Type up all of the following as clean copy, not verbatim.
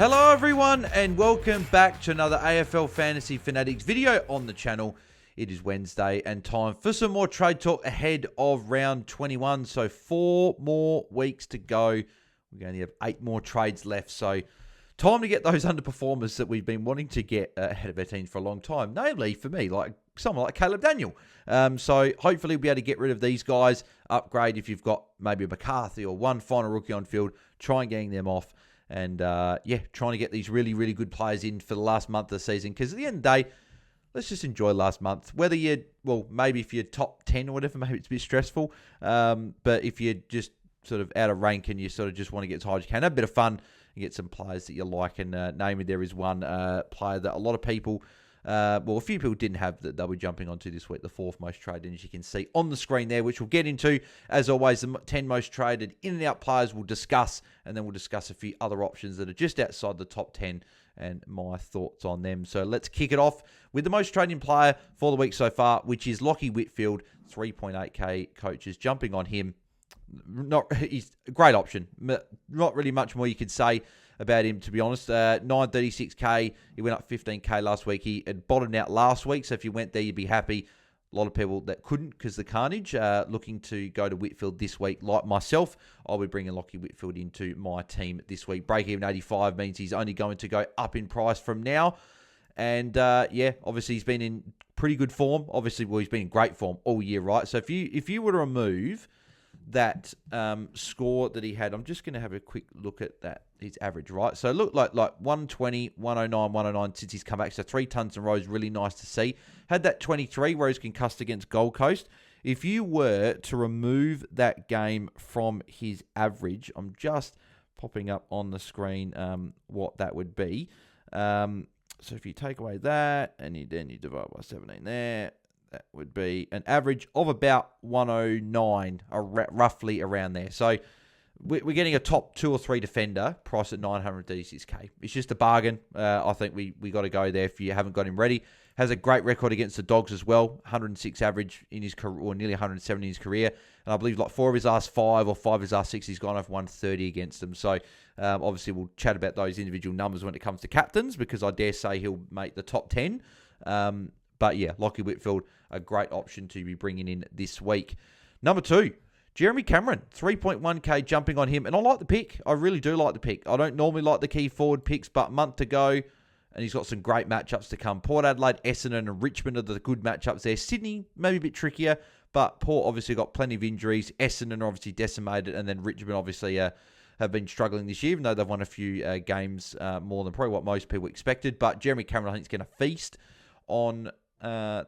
Hello everyone and welcome back to another AFL Fantasy Fanatics video on the channel. It is Wednesday and time for some more trade talk ahead of round 21. So 4 more weeks to go. We only have 8 more trades left. So time to get those underperformers that we've been wanting to get ahead of our teams for a long time. Namely for me, like someone like Caleb Daniel. So hopefully we'll be able to get rid of these guys. Upgrade if you've got maybe a McCarthy or one final rookie on field. Try and getting them off. And, trying to get these really, really good players in for the last month of the season. Because at the end of the day, let's just enjoy last month. Whether maybe if you're top 10 or whatever, maybe it's a bit stressful. But if you're just sort of out of rank and you sort of just want to get as high as you can, have a bit of fun and get some players that you like. And namely, there is one player that a lot of people, a few people didn't have that they'll be jumping onto this week, the 4th most traded, as you can see on the screen there, which we'll get into. As always, the 10 most traded in and out players we'll discuss, and then we'll discuss a few other options that are just outside the top 10 and my thoughts on them. So let's kick it off with the most trading player for the week so far, which is Lachie Whitfield, 3.8k coaches jumping on him. He's a great option. Not really much more you could say about him, to be honest. 936k. He went up 15k last week. He had bottomed out last week, so if you went there, you'd be happy. A lot of people that couldn't because the carnage. Looking to go to Whitfield this week, like myself. I'll be bringing Lachie Whitfield into my team this week. Break-even 85 means he's only going to go up in price from now. And, obviously he's been in pretty good form. Obviously, he's been in great form all year, right? So if you were to remove that score that he had, I'm just going to have a quick look at that, his average, right? So look like 120, 109, 109 since he's come back. So 3 tons in a row is really nice to see. Had that 23 where he's concussed against Gold Coast. If you were to remove that game from his average, I'm just popping up on the screen what that would be. So if you take away that and then you divide by 17 there, that would be an average of about 109, roughly around there. So we're getting a top 2 or 3 defender priced at 936k. It's just a bargain. I think we got to go there if you haven't got him ready. Has a great record against the Dogs as well. 106 average in his career, or nearly 170 in his career. And I believe like 4 of his last 5 or 5 of his last 6, he's gone over 130 against them. So obviously we'll chat about those individual numbers when it comes to captains, because I dare say he'll make the top 10. But yeah, Lachie Whitfield, a great option to be bringing in this week. Number 2, Jeremy Cameron, 3.1k jumping on him. And I like the pick. I really do like the pick. I don't normally like the key forward picks, but a month to go, and he's got some great matchups to come. Port Adelaide, Essendon, and Richmond are the good matchups there. Sydney, maybe a bit trickier, but Port obviously got plenty of injuries. Essendon are obviously decimated, and then Richmond obviously have been struggling this year, even though they've won a few games more than probably what most people expected. But Jeremy Cameron, I think, is going to feast on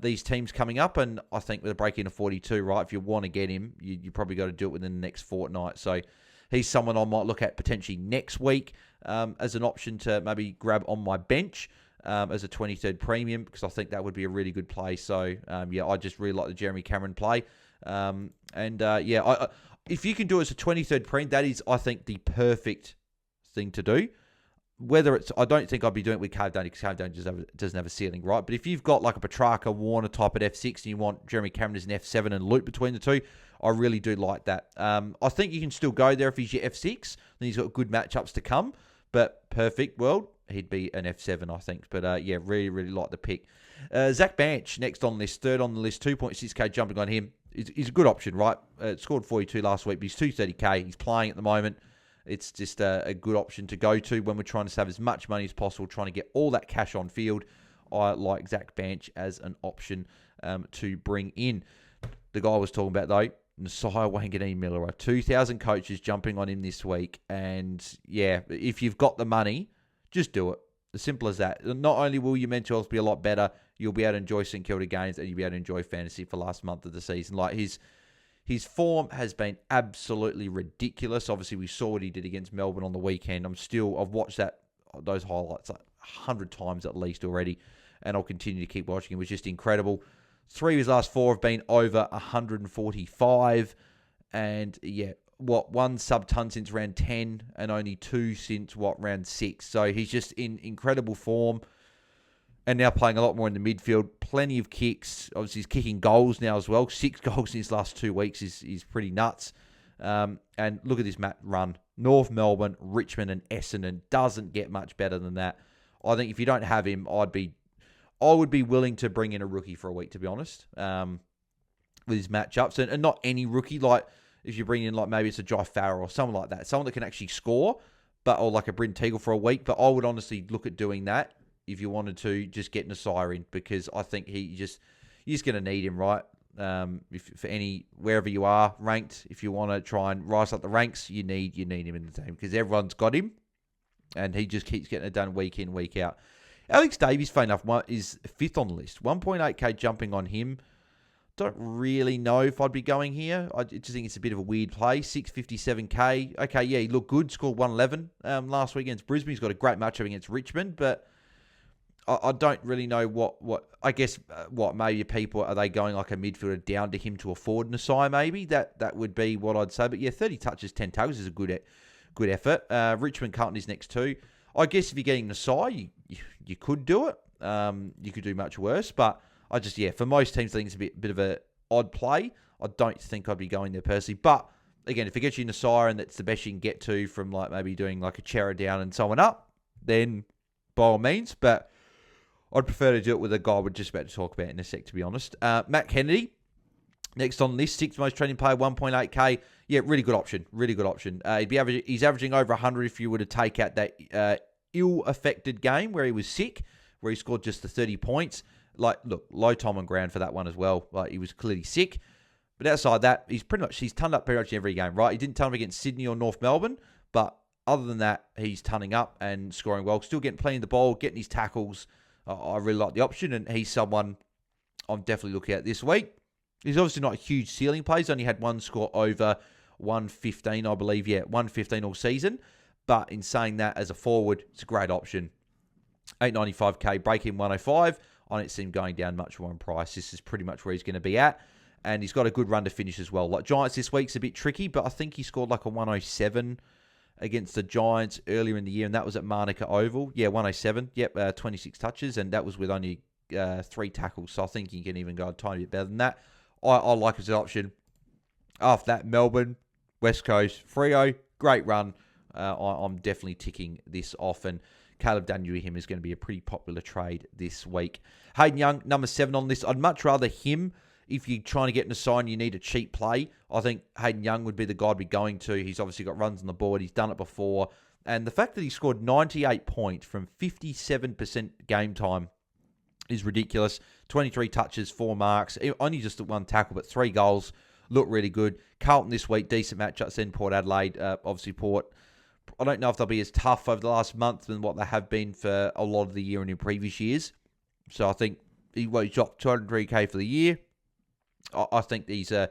these teams coming up, and I think with a break-in of 42, right, if you want to get him, you probably got to do it within the next fortnight. So he's someone I might look at potentially next week as an option to maybe grab on my bench as a 23rd premium, because I think that would be a really good play. So, I just really like the Jeremy Cameron play. If you can do it as a 23rd premium, that is, I think, the perfect thing to do. Whether it's, I don't think I'd be doing it with Caleb Daniel, because Caleb Daniel doesn't have a ceiling, right? But if you've got like a Petrarca, Warner type at F6 and you want Jeremy Cameron as an F7 and loop between the two, I really do like that. I think you can still go there if he's your F6, then he's got good matchups to come. But perfect world, he'd be an F7, I think. But really, really like the pick. Zach Banch, next on the list, 3rd on the list, 2.6k jumping on him. He's a good option, right? Scored 42 last week, but he's 230k. He's playing at the moment. It's just a good option to go to when we're trying to save as much money as possible, trying to get all that cash on field. I like Zach Banch as an option to bring in. The guy I was talking about, though, Nasiah Wanganeen-Miller, 2,000 coaches jumping on him this week. And, if you've got the money, just do it. As simple as that. Not only will your mental health be a lot better, you'll be able to enjoy St Kilda games, and you'll be able to enjoy fantasy for last month of the season. Like, his form has been absolutely ridiculous. Obviously, we saw what he did against Melbourne on the weekend. I've watched those highlights like 100 times at least already, and I'll continue to keep watching. It was just incredible. 3 of his last 4 have been over 145, and one sub-ton since round 10, and only 2 since round 6. So he's just in incredible form. And now playing a lot more in the midfield. Plenty of kicks. Obviously, he's kicking goals now as well. 6 goals in his last 2 weeks is pretty nuts. And look at this run. North Melbourne, Richmond, and Essendon. Doesn't get much better than that. I think if you don't have him, I would be willing to bring in a rookie for a week, to be honest, with his matchups. And not any rookie, like if you bring in like maybe it's a Jai Farrell or someone like that, someone that can actually score, or like a Bryn Teagle for a week. But I would honestly look at doing that if you wanted to, just getting a siren, because I think you're just going to need him, right? Wherever you are ranked, if you want to try and rise up the ranks, you need him in the team because everyone's got him, and he just keeps getting it done week in, week out. Alex Davies, fair enough, is 5th on the list. 1.8k jumping on him. Don't really know if I'd be going here. I just think it's a bit of a weird play. 657k. Okay, yeah, he looked good. Scored 111 last week against Brisbane. He's got a great matchup against Richmond, but I don't really know what I guess what maybe people are they going like a midfielder down to him to a forward Nasai maybe that would be what I'd say. But yeah, 30 touches, 10 tackles is a good effort. Richmond Carlton is next too. I guess if you're getting Nasai, you could do it. You could do much worse, but for most teams I think it's a bit of a odd play. I don't think I'd be going there personally, but again, if it gets you Nasai and that's the best you can get to from like maybe doing like a Chera down and someone up, then by all means, but I'd prefer to do it with a guy we're just about to talk about in a sec, to be honest. Matt Kennedy, next on the list, 6th most trading player, 1.8k. Yeah, really good option. Really good option. He's averaging over 100 if you were to take out that ill-affected game where he was sick, where he scored just the 30 points. Like, look, low time on ground for that one as well. Like, he was clearly sick. But outside that, he's tonned up pretty much every game, right? He didn't ton up against Sydney or North Melbourne, but other than that, he's tonning up and scoring well. Still getting plenty of the ball, getting his tackles. I really like the option, and he's someone I'm definitely looking at this week. He's obviously not a huge ceiling play. He's only had one score over 115, I believe. Yeah, 115 all season. But in saying that, as a forward, it's a great option. 895k, break-in 105. I don't see him going down much more in price. This is pretty much where he's going to be at. And he's got a good run to finish as well. Like Giants this week's a bit tricky, but I think he scored like a 107 against the Giants earlier in the year, and that was at Manuka Oval. Yeah, 107. Yep, 26 touches, and that was with only 3 tackles. So I think he can even go a tiny bit better than that. I like his option. After that, Melbourne, West Coast, Freo, great run. I'm definitely ticking this off, and Caleb Daniel-Him is going to be a pretty popular trade this week. Jaiden Young, number 7 on this. I'd much rather him. If you're trying to get in a sign, you need a cheap play. I think Jaiden Young would be the guy I'd be going to. He's obviously got runs on the board. He's done it before. And the fact that he scored 98 points from 57% game time is ridiculous. 23 touches, 4 marks. Only just at 1 tackle, but 3 goals. Look really good. Carlton this week, decent matchups. Then Port Adelaide. Obviously, Port, I don't know if they'll be as tough over the last month than what they have been for a lot of the year and in previous years. So I think he dropped 203k for the year. I think he's a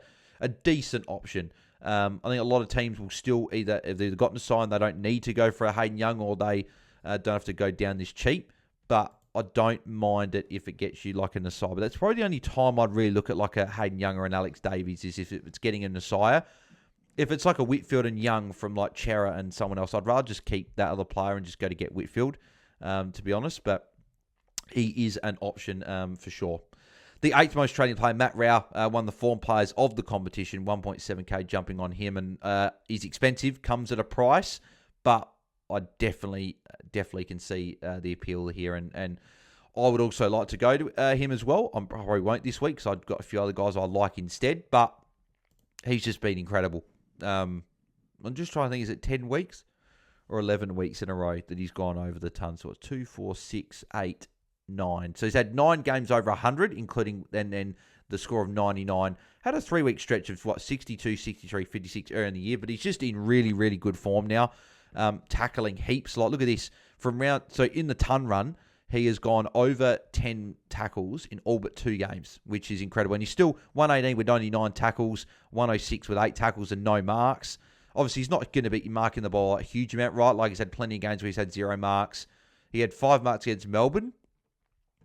decent option. I think a lot of teams will still if they've gotten a sign, they don't need to go for a Jaiden Young, or they don't have to go down this cheap. But I don't mind it if it gets you like an Nasai. But that's probably the only time I'd really look at like a Jaiden Young or an Alex Davies is if it's getting a Nasai. If it's like a Whitfield and Young from like Chera and someone else, I'd rather just keep that other player and just go to get Whitfield, to be honest. But he is an option for sure. The 8th most trading player, Matt Rao, one of the form players of the competition, 1.7k jumping on him. And he's expensive, comes at a price, but I definitely can see the appeal here. And I would also like to go to him as well. I probably won't this week because I've got a few other guys I like instead, but he's just been incredible. I'm just trying to think, is it 10 weeks or 11 weeks in a row that he's gone over the ton? So it's 2, 4, 6, 8, 9. So he's had 9 games over 100, including then the score of 99. Had a 3-week stretch of 62, 63, 56 earlier in the year, but he's just in really, really good form now. Tackling heaps. Like, look at this. So in the ton run, he has gone over 10 tackles in all but 2 games, which is incredible. And he's still 118 with 99 tackles, 106 with 8 tackles and no marks. Obviously, he's not going to be marking the ball a huge amount, right? Like, he's had plenty of games where he's had 0 marks. He had 5 marks against Melbourne.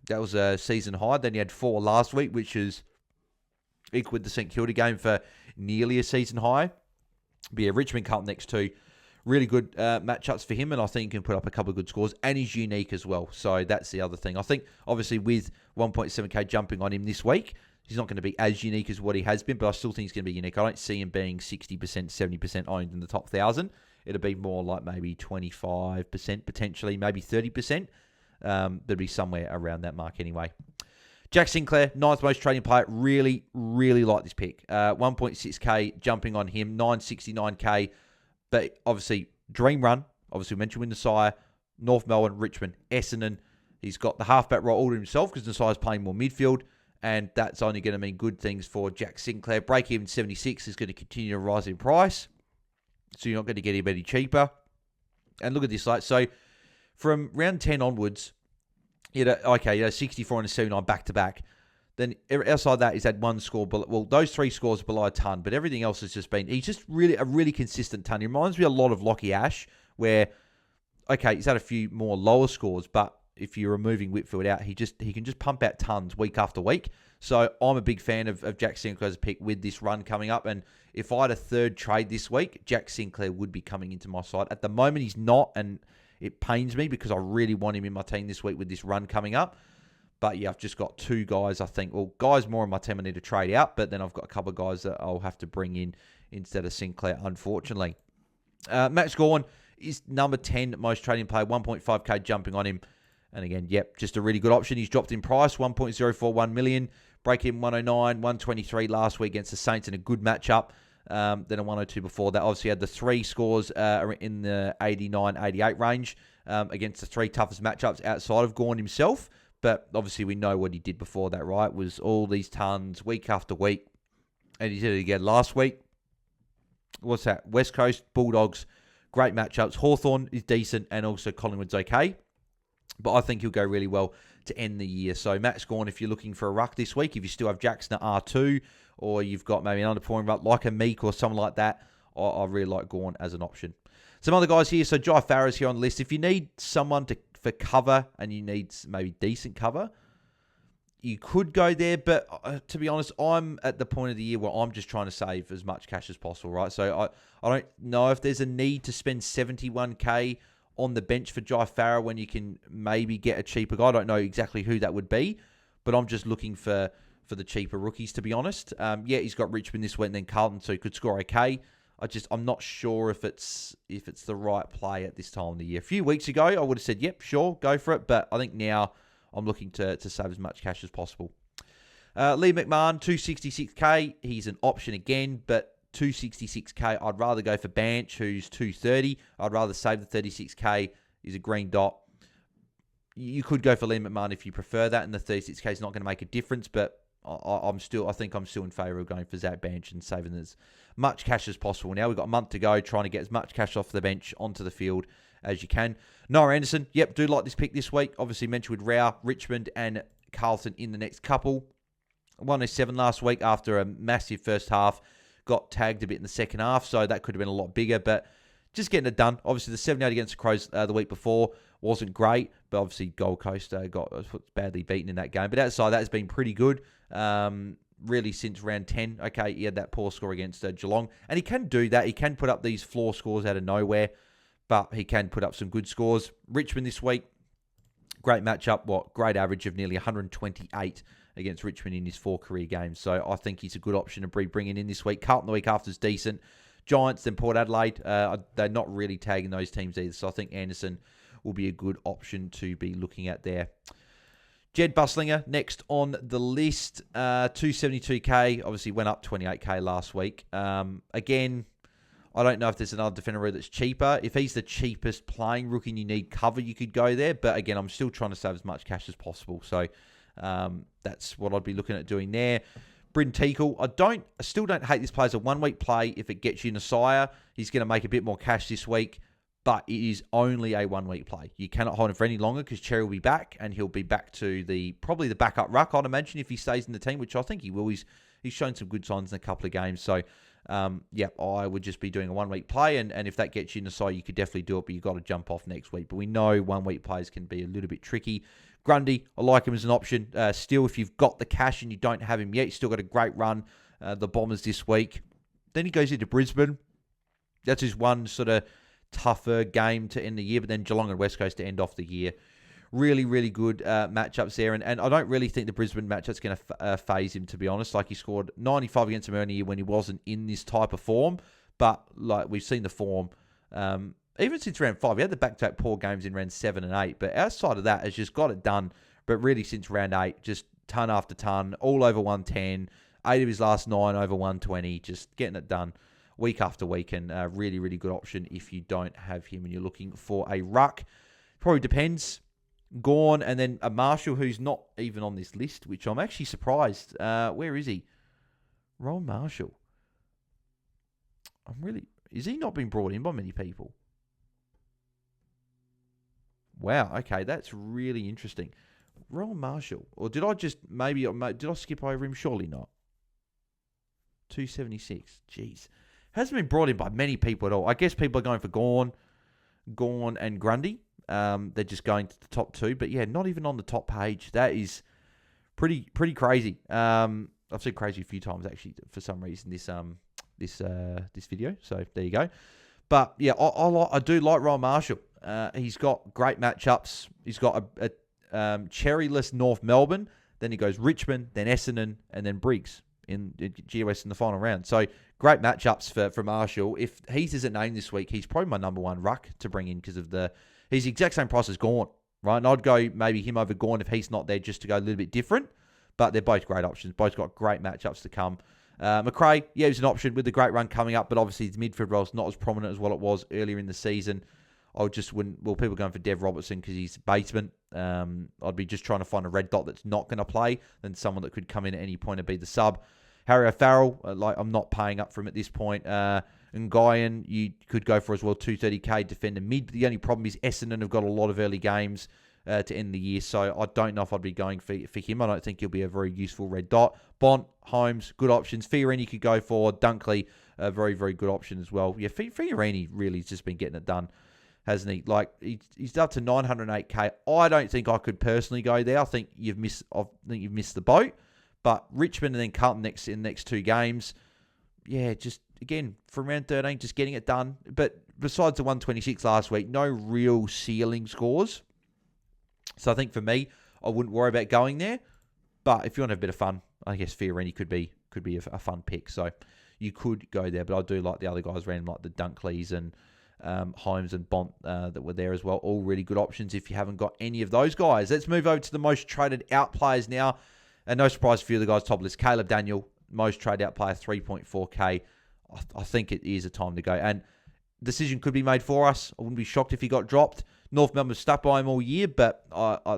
That was a season high. Then he had 4 last week, which is equal with the St Kilda game for nearly a season high. But yeah, Richmond Carlton next 2. Really good matchups for him, and I think he can put up a couple of good scores. And he's unique as well. So that's the other thing. I think, obviously, with 1.7k jumping on him this week, he's not going to be as unique as what he has been, but I still think he's going to be unique. I don't see him being 60%, 70% owned in the top 1,000. it'll be more like maybe 25%, potentially, maybe 30%. There'll be somewhere around that mark anyway. Jack Sinclair, 9th most trading player. Really, really like this pick. 1.6K jumping on him, 969K. But obviously, dream run. Obviously, we mentioned Nasai, North Melbourne, Richmond, Essendon. He's got the halfback role all to himself because Nasai's playing more midfield. And that's only going to mean good things for Jack Sinclair. Break-even 76 is going to continue to rise in price. So you're not going to get him any cheaper. And look at this. So from round 10 onwards, 64 and a 79 back-to-back. Then outside that, he's had one score. Well, those 3 scores below a ton, but everything else has just been... He's just really a really consistent ton. He reminds me a lot of Lockie Ash, where, he's had a few more lower scores, but if you're removing Whitfield out, he can just pump out tons week after week. So I'm a big fan of Jack Sinclair's pick with this run coming up. And if I had a third trade this week, Jack Sinclair would be coming into my side. At the moment, he's not, and it pains me because I really want him in my team this week with this run coming up. But yeah, I've just got 2 guys, I think. Well, guys more in my team I need to trade out, but then I've got a couple of guys that I'll have to bring in instead of Sinclair, unfortunately. Max Gawn is number 10 most trading player, 1.5K jumping on him. And again, just a really good option. He's dropped in price, 1.041 million. Break in 109, 123 last week against the Saints in a good matchup. Then a 102 before that. Obviously had the 3 scores in the 89, 88 range against the 3 toughest matchups outside of Gawn himself. But obviously we know what he did before that, right? Was all these tons week after week. And he did it again last week. What's that? West Coast, Bulldogs, great matchups. Hawthorn is decent and also Collingwood's okay. But I think he'll go really well to end the year. So Max Gawn, if you're looking for a ruck this week, if you still have Jackson at R2, or you've got maybe an underperforming ruck like a Meek or someone like that, I really like Gawn as an option. Some other guys here. So Jai Farah's here on the list. If you need someone for cover and you need maybe decent cover, you could go there. But to be honest, I'm at the point of the year where I'm just trying to save as much cash as possible, right? So I don't know if there's a need to spend 71K on the bench for Jai Farah when you can maybe get a cheaper guy. I don't know exactly who that would be, but I'm just looking for the cheaper rookies, to be honest. He's got Richmond this week and then Carlton, so he could score okay. I'm not sure if it's the right play at this time of the year. A few weeks ago, I would have said, yep, sure, go for it. But I think now I'm looking to save as much cash as possible. Lee McMahon, 266K. He's an option again, but 266K, I'd rather go for Banch, who's 230. I'd rather save the 36K. He's a green dot. You could go for Lee McMahon if you prefer that, and the 36K is not going to make a difference, but I think I'm still in favour of going for Zach Banch and saving as much cash as possible. Now we've got a month to go, trying to get as much cash off the bench onto the field as you can. Noah Anderson, do like this pick this week. Obviously mentioned with Rao, Richmond and Carlton in the next couple. 107 last week after a massive first half. Got tagged a bit in the second half, so that could have been a lot bigger, but just getting it done. Obviously, the 78 against the Crows the week before wasn't great, but obviously Gold Coast got badly beaten in that game. But outside that, has been pretty good, really, since round 10. Okay, he had that poor score against Geelong, and he can do that. He can put up these floor scores out of nowhere, but he can put up some good scores. Richmond this week, great matchup. Great average of nearly 128 against Richmond in his 4 career games. So I think he's a good option to be bringing in this week. Carlton the week after is decent. Giants, then Port Adelaide. They're not really tagging those teams either. So I think Anderson will be a good option to be looking at there. Jed Buslinger, next on the list. 272K. Obviously went up 28K last week. Again, I don't know if there's another defender that's cheaper. If he's the cheapest playing rookie and you need cover, you could go there. But again, I'm still trying to save as much cash as possible. So that's what I'd be looking at doing there. Bryn Teakle, I still don't hate this play as a 1 week play. If it gets you Nasaya, he's going to make a bit more cash this week, but it is only a 1 week play. You cannot hold him for any longer because Cherry will be back, and he'll be back to probably the backup ruck, I'd imagine, if he stays in the team, which I think he will. He's shown some good signs in a couple of games. So, I would just be doing a 1 week play, and if that gets you Nasaya, you could definitely do it, but you've got to jump off next week. But we know 1 week plays can be a little bit tricky. Grundy, I like him as an option. Still, if you've got the cash and you don't have him yet, he's still got a great run. The Bombers this week. Then he goes into Brisbane. That's his one sort of tougher game to end the year, but then Geelong and West Coast to end off the year. Really, really good matchups there. And I don't really think the Brisbane matchup's going to phase him, to be honest. Like, he scored 95 against them earlier when he wasn't in this type of form. But like we've seen the form Even since round 5, he had the back-to-back poor games in round 7 and 8. But outside of that, has just got it done. But really, since round 8, just ton after ton, all over 110. 8 of his last 9 over 120. Just getting it done week after week. And a really, really good option if you don't have him and you're looking for a ruck. Probably depends. Gorn, and then a Marshall who's not even on this list, which I'm actually surprised. Where is he? Ron Marshall. Is he not being brought in by many people? Wow, okay, that's really interesting. Ron Marshall. Or did I skip over him? Surely not. 276. Jeez. Hasn't been brought in by many people at all. I guess people are going for Gorn and Grundy. They're just going to the top 2. But yeah, not even on the top page. That is pretty crazy. I've said crazy a few times, actually, for some reason, this video. So there you go. But yeah, I do like Ron Marshall. He's got great matchups. He's got a cherryless North Melbourne. Then he goes Richmond, then Essendon, and then Briggs in GWS in the final round. So great matchups for Marshall. If Heath isn't named this week, he's probably my number 1 ruck to bring in because of he's the exact same price as Gorn, right? And I'd go maybe him over Gorn if he's not there just to go a little bit different. But they're both great options. Both got great matchups to come. McRae, yeah, he's an option with the great run coming up, but obviously his midfield role's not as prominent as what it was earlier in the season. People going for Dev Robertson because he's basement. I'd be just trying to find a red dot that's not going to play than someone that could come in at any point and be the sub. Harry O'Farrell, I'm not paying up for him at this point. Nguyen, you could go for as well, 230k defender mid. But the only problem is Essendon have got a lot of early games to end the year, so I don't know if I'd be going for him. I don't think he'll be a very useful red dot. Bont, Holmes, good options. Fiorini could go for. Dunkley, a very, very good option as well. Yeah, Fiorini really has just been getting it done, hasn't he? Like, he's up to 908k. I don't think I could personally go there. I think you've missed the boat. But Richmond and then Carlton in the next 2 games. Yeah, just, again, from round 13, just getting it done. But besides the 126 last week, no real ceiling scores. So I think for me, I wouldn't worry about going there. But if you want to have a bit of fun, I guess Fiorini could be a fun pick. So you could go there. But I do like the other guys around, like the Dunkleys and Holmes and Bont that were there as well. All really good options if you haven't got any of those guys. Let's move over to the most traded out players now. And no surprise, a few of the guys top list. Caleb Daniel, most traded out player, 3.4k. I think it is a time to go. And decision could be made for us. I wouldn't be shocked if he got dropped. North Melbourne stuck by him all year, but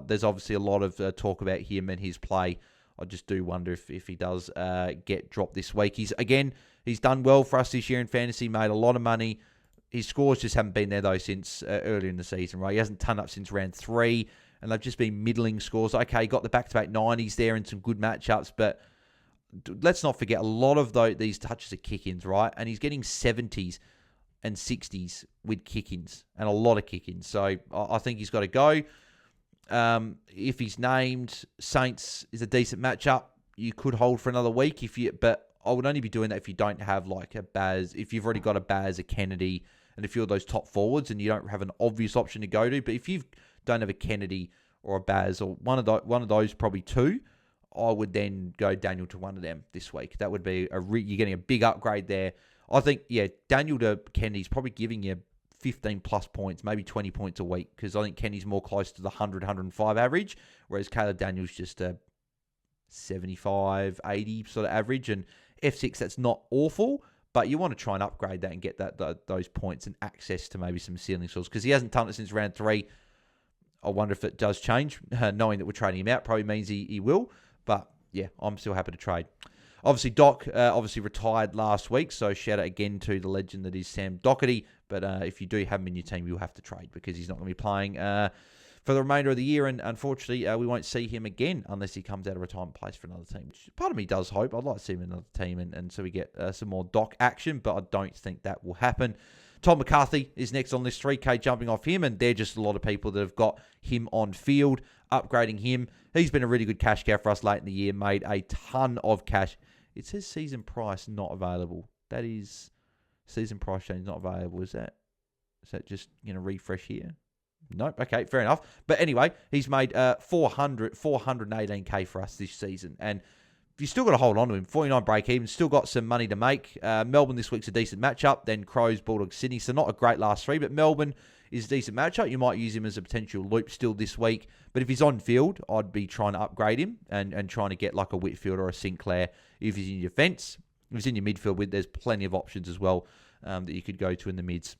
there's obviously a lot of talk about him and his play. I just do wonder if he does get dropped this week. He's done well for us this year in fantasy, made a lot of money. His scores just haven't been there, though, since earlier in the season, right? He hasn't turned up since round 3, and they've just been middling scores. Okay, he got the back-to-back 90s there and some good matchups, but let's not forget, a lot of these touches are kick-ins, right? And he's getting 70s and 60s with kick-ins, and a lot of kick-ins. So I think he's got to go. If he's named, Saints is a decent matchup. You could hold for another week, but I would only be doing that if you don't have like a Baz, if you've already got a Baz, a Kennedy, and a few of those top forwards, and you don't have an obvious option to go to. But if you don't have a Kennedy or a Baz, or one of those, probably 2, I would then go Daniel to one of them this week. That would be you're getting a big upgrade there. I think, yeah, Daniel to Kennedy's probably giving you 15 plus points, maybe 20 points a week, because I think Kenny's more close to the 100, 105 average, whereas Caleb Daniel's just a 75, 80 sort of average. And F6, that's not awful, but you want to try and upgrade that and get those points and access to maybe some ceiling scores, because he hasn't done it since round 3. I wonder if it does change. Knowing that we're trading him out probably means he will, but yeah, I'm still happy to trade. Obviously, Doc retired last week, so shout out again to the legend that is Sam Doherty. But if you do have him in your team, you'll have to trade because he's not going to be playing for the remainder of the year. And unfortunately, we won't see him again unless he comes out of retirement place for another team. Which part of me does hope. I'd like to see him in another team and so we get some more Doc action, but I don't think that will happen. Tom McCarthy is next on this 3K jumping off him, and they're just a lot of people that have got him on field, upgrading him. He's been a really good cash cow for us late in the year, made a ton of cash. It says season price not available. That is season price change not available. Is that just refresh here? Nope. Okay, fair enough. But anyway, he's made 418k for us this season, and you still got to hold on to him. 49 break even, still got some money to make. Melbourne this week's a decent matchup. Then Crows, Bulldogs, Sydney. So not a great last three, but Melbourne is a decent matchup. You might use him as a potential loop still this week. But if he's on field, I'd be trying to upgrade him and trying to get like a Whitfield or a Sinclair. If he's in your fence, if he's in your midfield, there's plenty of options as well that you could go to in the mids.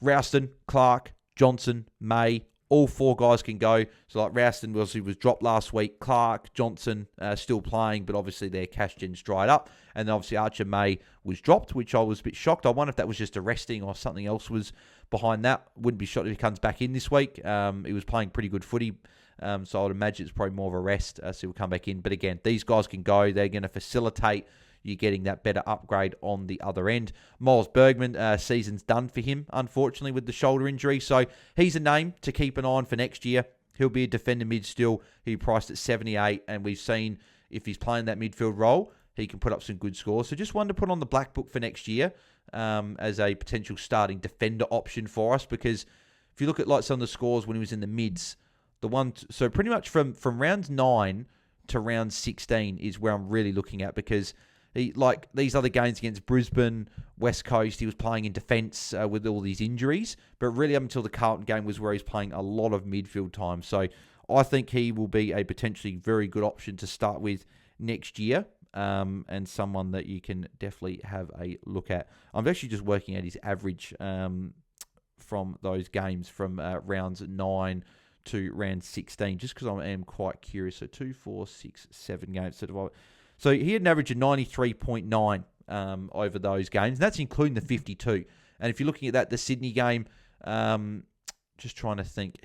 Rouston, Clark, Johnson, May, all four guys can go. So like Rouston was dropped last week. Clark, Johnson still playing, but obviously their cash gen's dried up. And then obviously Archer May was dropped, which I was a bit shocked. I wonder if that was just a resting or something else was behind that. Wouldn't be shocked if he comes back in this week. He was playing pretty good footy. So I would imagine it's probably more of a rest. So he'll come back in. But again, these guys can go. They're going to facilitate you getting that better upgrade on the other end. Miles Bergman, season's done for him, unfortunately, with the shoulder injury. So he's a name to keep an eye on for next year. He'll be a defender mid still. He'll be priced at 78, and we've seen if he's playing that midfield role, he can put up some good scores. So just one to put on the black book for next year as a potential starting defender option for us, because if you look at like some of the scores when he was in the mids, so pretty much from round 9 to round 16 is where I'm really looking at, because like these other games against Brisbane, West Coast, he was playing in defence with all these injuries. But really up until the Carlton game was where he's playing a lot of midfield time. So I think he will be a potentially very good option to start with next year, and someone that you can definitely have a look at. I'm actually just working out his average from those games from rounds 9 to round 16, just because I am quite curious. So 2, 4, 6, 7 games. So he had an average of 93.9 over those games. And that's including the 52. And if you're looking at that, the Sydney game, just trying to think,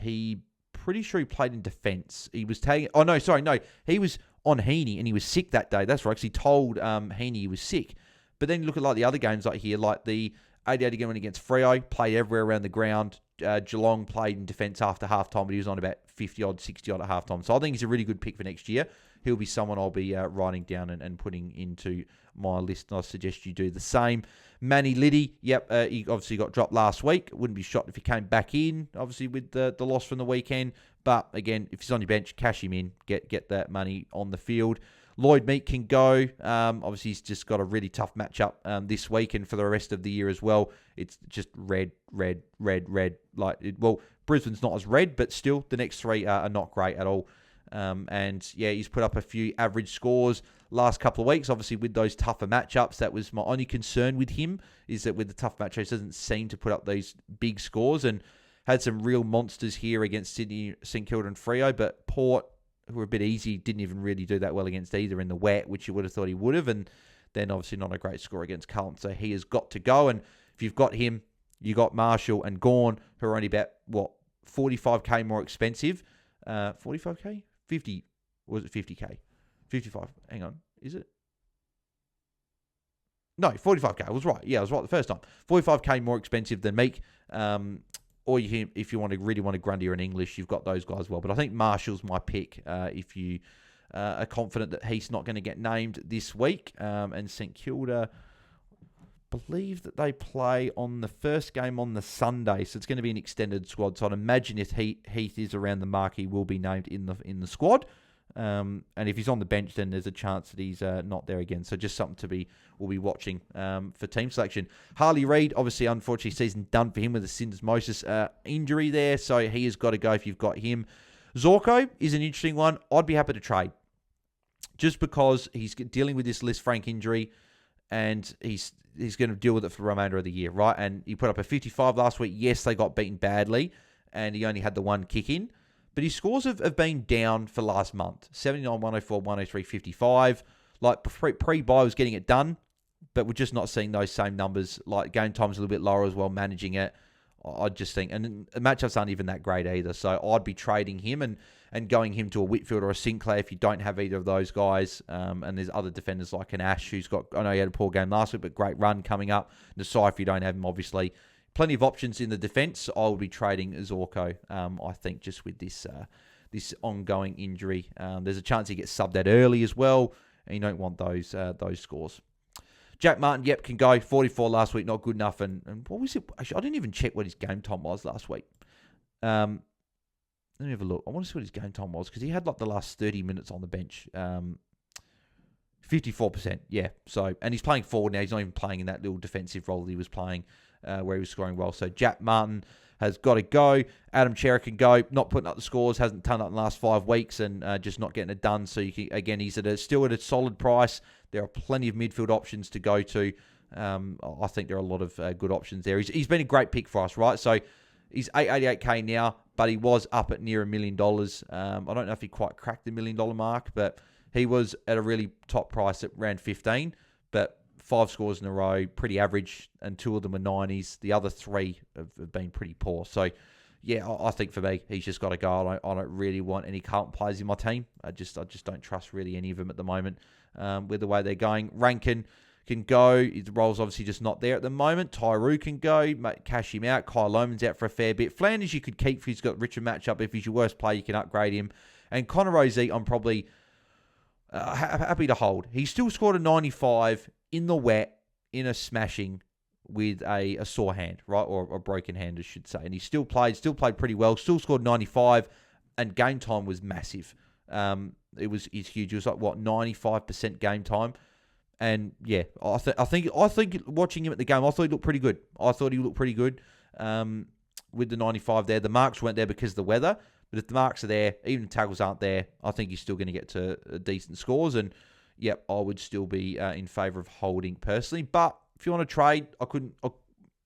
pretty sure he played in defence. He was taking... Oh, no, sorry, no. He was on Heaney and he was sick that day. That's right, because he told Heaney he was sick. But then you look at like the other games like here, like the 88 game against Freo, played everywhere around the ground. Geelong played in defence after halftime, but he was on about 50-odd, 60-odd at halftime. So I think he's a really good pick for next year. He'll be someone I'll be writing down and putting into my list, and I suggest you do the same. Manny Liddy, yep, he obviously got dropped last week. Wouldn't be shocked if he came back in, obviously with the loss from the weekend. But again, if he's on your bench, cash him in, get that money on the field. Lloyd Meek can go. Obviously, he's just got a really tough matchup this week and for the rest of the year as well. It's just red. Brisbane's not as red, but still, the next three are not great at all. And yeah, he's put up a few average scores last couple of weeks. Obviously, with those tougher matchups, that was my only concern with him, is that with the tough matchups, he doesn't seem to put up these big scores, and had some real monsters here against Sydney, St Kilda and Freo, but Port, who were a bit easy, didn't even really do that well against either in the wet, which you would have thought he would have, and then obviously not a great score against Carlton, so he has got to go. And if you've got him, you got Marshall and Gawn, who are only about, 45k more expensive. 45k? 50, or was it 50k? 55, hang on, is it? No, 45k, I was right. Yeah, I was right the first time. 45k more expensive than Meek. Or if you really want a Grundy or an English, you've got those guys as well. But I think Marshall's my pick if you are confident that he's not going to get named this week. And St Kilda, believe that they play on the first game on the Sunday, so it's going to be an extended squad. So I'd imagine if Heath is around the mark, he will be named in the squad. And if he's on the bench, then there's a chance that he's not there again. So just something we'll be watching for team selection. Harley Reid, obviously, unfortunately, season done for him with a syndesmosis injury there. So he has got to go if you've got him. Zorko is an interesting one. I'd be happy to trade, just because he's dealing with this Liz Frank injury, and he's going to deal with it for the remainder of the year, right? And he put up a 55 last week. Yes, they got beaten badly, and he only had the one kick in. But his scores have been down for last month. 79, 104, 103, 55. Like, pre-buy was getting it done, but we're just not seeing those same numbers. Like, game time's a little bit lower as well, managing it. I just think, and the matchups aren't even that great either. So I'd be trading him and going him to a Whitfield or a Sinclair if you don't have either of those guys. And there's other defenders like an Ash, who's got, I know he had a poor game last week, but great run coming up. Nasai, if you don't have him, obviously. Plenty of options in the defence. I will be trading Zorko, I think, just with this ongoing injury. There's a chance he gets subbed out early as well, and you don't want those scores. Jack Martin, yep, can go. 44 last week, not good enough. And what was it? Actually, I didn't even check what his game time was last week. Let me have a look. I want to see what his game time was, because he had like the last 30 minutes on the bench. 54%, yeah. So, and he's playing forward now. He's not even playing in that little defensive role that he was playing where he was scoring well. So Jack Martin has got to go. Adam Chera can go. Not putting up the scores. Hasn't turned up in the last 5 weeks and just not getting it done. So, again, he's still at a solid price. There are plenty of midfield options to go to. I think there are a lot of good options there. He's been a great pick for us, right? So he's 888k now, but he was up at near $1 million. I don't know if he quite cracked the $1 million mark, but he was at a really top price at around 15, but 5 scores in a row, pretty average, and 2 of them were 90s. The other 3 have been pretty poor. So, yeah, I think for me, he's just got to go. I don't really want any Carlton players in my team. I just don't trust really any of them at the moment with the way they're going. Rankin can go. The role's obviously just not there at the moment. Tyroo can go. Cash him out. Kyle Lohman's out for a fair bit. Flanders you could keep if he's got richer matchup. If he's your worst player, you can upgrade him. And Connor Rozee, I'm probably happy to hold. He still scored a 95 in the wet in a smashing with a sore hand, right? Or a broken hand, I should say. And he still played pretty well. Still scored 95, and game time was massive. It's huge. It was like, 95% game time. And yeah, I think watching him at the game, I thought he looked pretty good. With the 95 there. The marks weren't there because of the weather. But if the marks are there, even the tackles aren't there, I think he's still going to get to decent scores. And, yep, I would still be in favour of holding personally. But if you want to trade,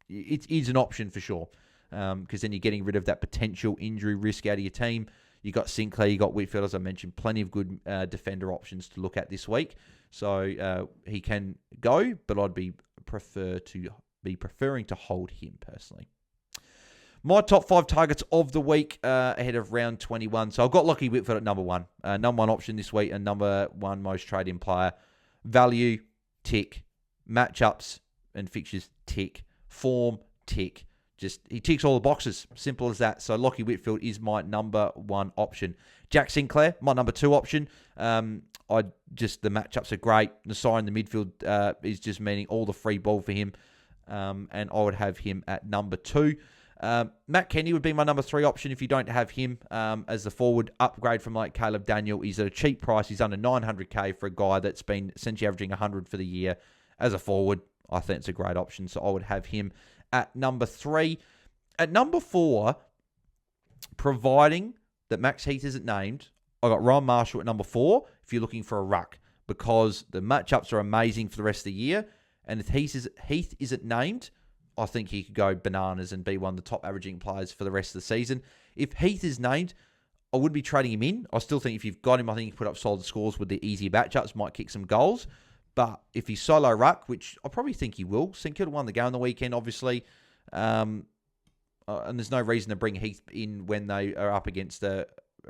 it is an option for sure. Because then you're getting rid of that potential injury risk out of your team. You got Sinclair, you got Whitfield, as I mentioned. Plenty of good defender options to look at this week. So he can go, but I'd be preferring to hold him personally. My top 5 targets of the week ahead of round 21. So I've got Lockie Whitfield at number 1. Number 1 option this week and number 1 most trade-in player. Value, tick. Matchups and fixtures, tick. Form, tick. He ticks all the boxes. Simple as that. So Lockie Whitfield is my number 1 option. Jack Sinclair, my number 2 option. The matchups are great. The siren in the midfield is just meaning all the free ball for him. And I would have him at number 2. Matt Kenny would be my number 3 option if you don't have him as the forward upgrade from like Caleb Daniel. He's at a cheap price. He's under 900k for a guy that's been essentially averaging 100 for the year as a forward. I think it's a great option, so I would have him at number 3. At number 4, providing that Max Heath isn't named, I got Ryan Marshall at number 4 if you're looking for a ruck, because the matchups are amazing for the rest of the year, and if Heath isn't named, I think he could go bananas and be one of the top averaging players for the rest of the season. If Heath is named, I wouldn't be trading him in. I still think if you've got him, I think he can put up solid scores with the easier matchups, might kick some goals. But if he's solo ruck, which I probably think he will, St Kilda won the game on the weekend, obviously, and there's no reason to bring Heath in when they are up against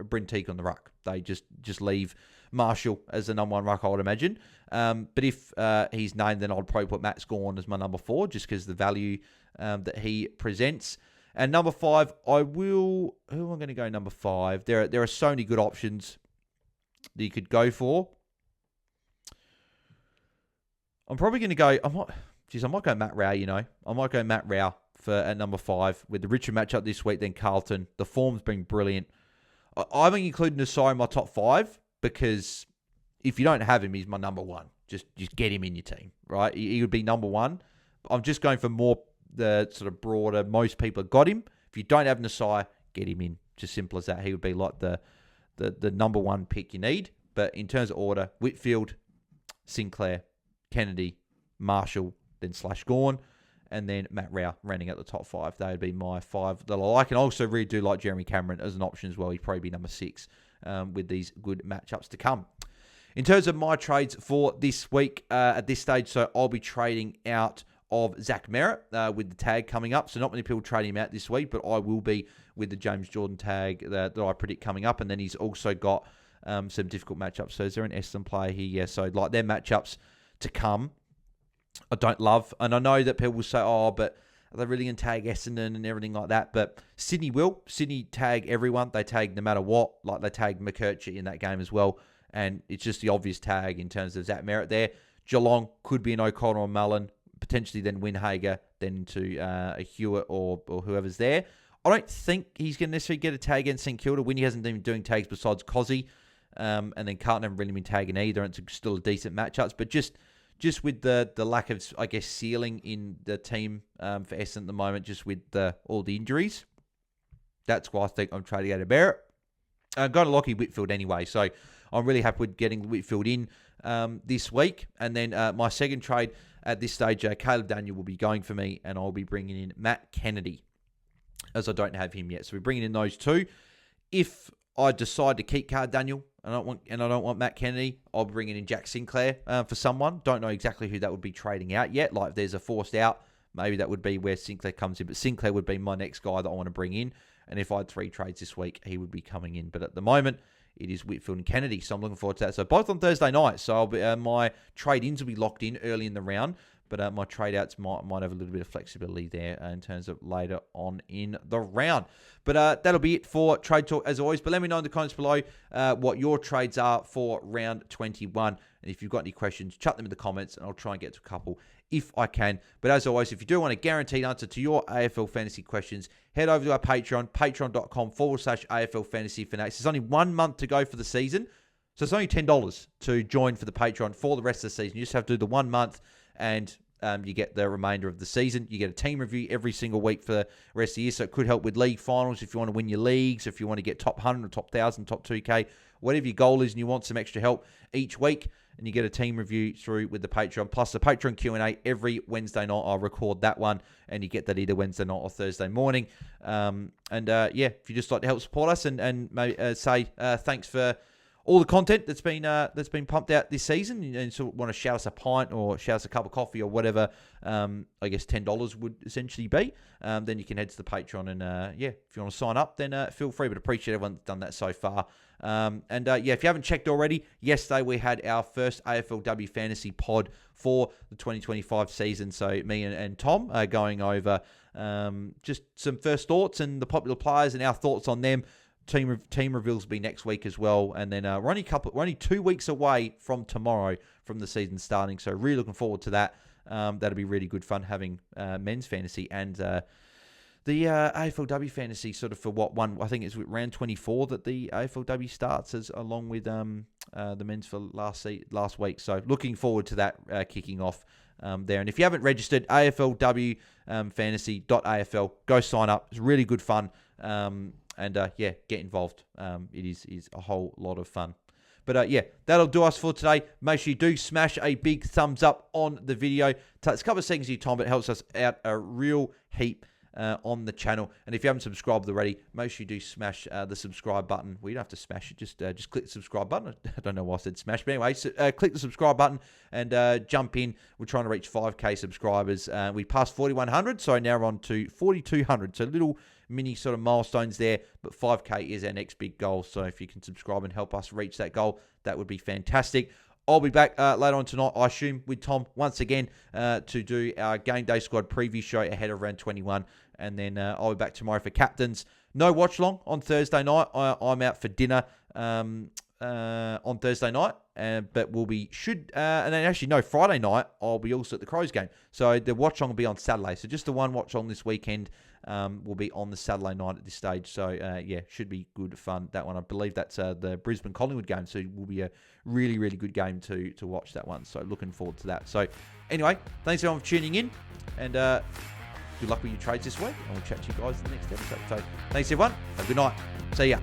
Bryn Teague on the ruck. They just leave Marshall as the number 1 ruck, I would imagine. But if he's named, then I'd probably put Matt Scorn as my number 4, just because of the value that he presents. And number 5, who am I going to go number 5? There are so many good options that you could go for. I'm probably going to go, I might go Matt Rao, I might go Matt Rao at number 5 with the richer matchup this week than Carlton. The form's been brilliant. I haven't included Nasai in my top 5 because if you don't have him, he's my number 1. Just get him in your team, right? He would be number 1. I'm just going for more the sort of broader, most people have got him. If you don't have Nasai, get him in. Just simple as that. He would be like the number 1 pick you need. But in terms of order, Whitfield, Sinclair, Kennedy, Marshall, then /Gorn, and then Matt Rao running at the top 5. They would be my 5 that I like. And I also really do like Jeremy Cameron as an option as well. He'd probably be number 6 with these good matchups to come. In terms of my trades for this week at this stage, so I'll be trading out of Zach Merritt with the tag coming up. So not many people trading him out this week, but I will be with the James Jordan tag that I predict coming up. And then he's also got some difficult matchups. So is there an Essendon player here? Yeah, so like their matchups to come, I don't love. And I know that people will say, but are they really going to tag Essendon and everything like that? But Sydney will. Sydney tag everyone. They tag no matter what. Like they tagged McKercher in that game as well. And it's just the obvious tag in terms of Zach Merritt there. Geelong could be an O'Connor or Mullen, potentially then Winhager, then into a Hewitt or whoever's there. I don't think he's going to necessarily get a tag against St Kilda. Winnie hasn't been doing tags besides Cozzy. And then Carlton haven't really been tagging either, and it's still a decent matchups. But just with the lack of, I guess, ceiling in the team for Essendon at the moment, just with all the injuries, that's why I think I'm trading out of Barrett. I've got a Lockie Whitfield anyway, so I'm really happy with getting Whitfield in this week. And then my second trade at this stage, Caleb Daniel will be going for me, and I'll be bringing in Matt Kennedy, as I don't have him yet. So we're bringing in those two. If I decide to keep Caleb Daniel and I don't want Matt Kennedy, I'll be bringing in Jack Sinclair for someone. Don't know exactly who that would be trading out yet. Like if there's a forced out, maybe that would be where Sinclair comes in. But Sinclair would be my next guy that I want to bring in. And if I had 3 trades this week, he would be coming in. But at the moment, it is Whitfield and Kennedy. So I'm looking forward to that. So both on Thursday night. So I'll be, my trade-ins will be locked in early in the round. But my trade-outs might have a little bit of flexibility there in terms of later on in the round. But that'll be it for Trade Talk as always. But let me know in the comments below what your trades are for round 21. And if you've got any questions, chuck them in the comments and I'll try and get to a couple if I can. But as always, if you do want a guaranteed answer to your AFL fantasy questions, head over to our Patreon, patreon.com/AFL Fantasy Fanatics. There's only 1 month to go for the season. So it's only $10 to join for the Patreon for the rest of the season. You just have to do the 1 month and you get the remainder of the season. You get a team review every single week for the rest of the year. So it could help with league finals if you want to win your leagues, if you want to get top 100, top 1,000, top 2K, whatever your goal is, and you want some extra help each week. And you get a team review through with the Patreon, plus the Patreon Q&A every Wednesday night. I'll record that one, and you get that either Wednesday night or Thursday morning. Yeah, if you just like to help support us and maybe say thanks for all the content that's been pumped out this season, and sort of want to shout us a pint or shout us a cup of coffee or whatever, I guess $10 would essentially be, then you can head to the Patreon and, yeah, if you want to sign up, then feel free, but appreciate everyone that's done that so far. Yeah, if you haven't checked already, yesterday we had our first AFLW Fantasy pod for the 2025 season, so me and Tom are going over just some first thoughts and the popular players and our thoughts on them. Team reveals will be next week as well, and then we're only 2 weeks away from tomorrow from the season starting, so really looking forward to that. That'll be really good fun having men's fantasy and the AFLW fantasy sort of for I think it's round 24 that the AFLW starts as along with the men's for last week. So looking forward to that kicking off there. And if you haven't registered, AFLW fantasy.afl, go sign up. It's really good fun. Yeah, get involved. It is a whole lot of fun. But yeah, that'll do us for today. Make sure you do smash a big thumbs up on the video. It takes a couple of seconds of your time, but it helps us out a real heap on the channel. And if you haven't subscribed already, make sure you do smash the subscribe button. Well, you don't have to smash it. Just click the subscribe button. I don't know why I said smash. But anyway, click the subscribe button and jump in. We're trying to reach 5K subscribers. We passed 4,100, so now we're on to 4,200. So little mini sort of milestones there, but 5K is our next big goal. So if you can subscribe and help us reach that goal, that would be fantastic. I'll be back later on tonight, I assume, with Tom once again to do our Game Day Squad preview show ahead of round 21. And then I'll be back tomorrow for captains. No watch long on Thursday night. I'm out for dinner on Thursday night. But we'll be, and then actually, no, Friday night, I'll be also at the Crows game. So the watch long will be on Saturday. So just the one watch long this weekend will be on the Saturday night at this stage. So yeah, should be good fun, that one. I believe that's the Brisbane Collingwood game. So it will be a really, really good game to watch that one. So looking forward to that. So anyway, thanks everyone for tuning in. And good luck with your trades this week. And we'll chat to you guys in the next episode. So thanks everyone. Have a good night. See ya.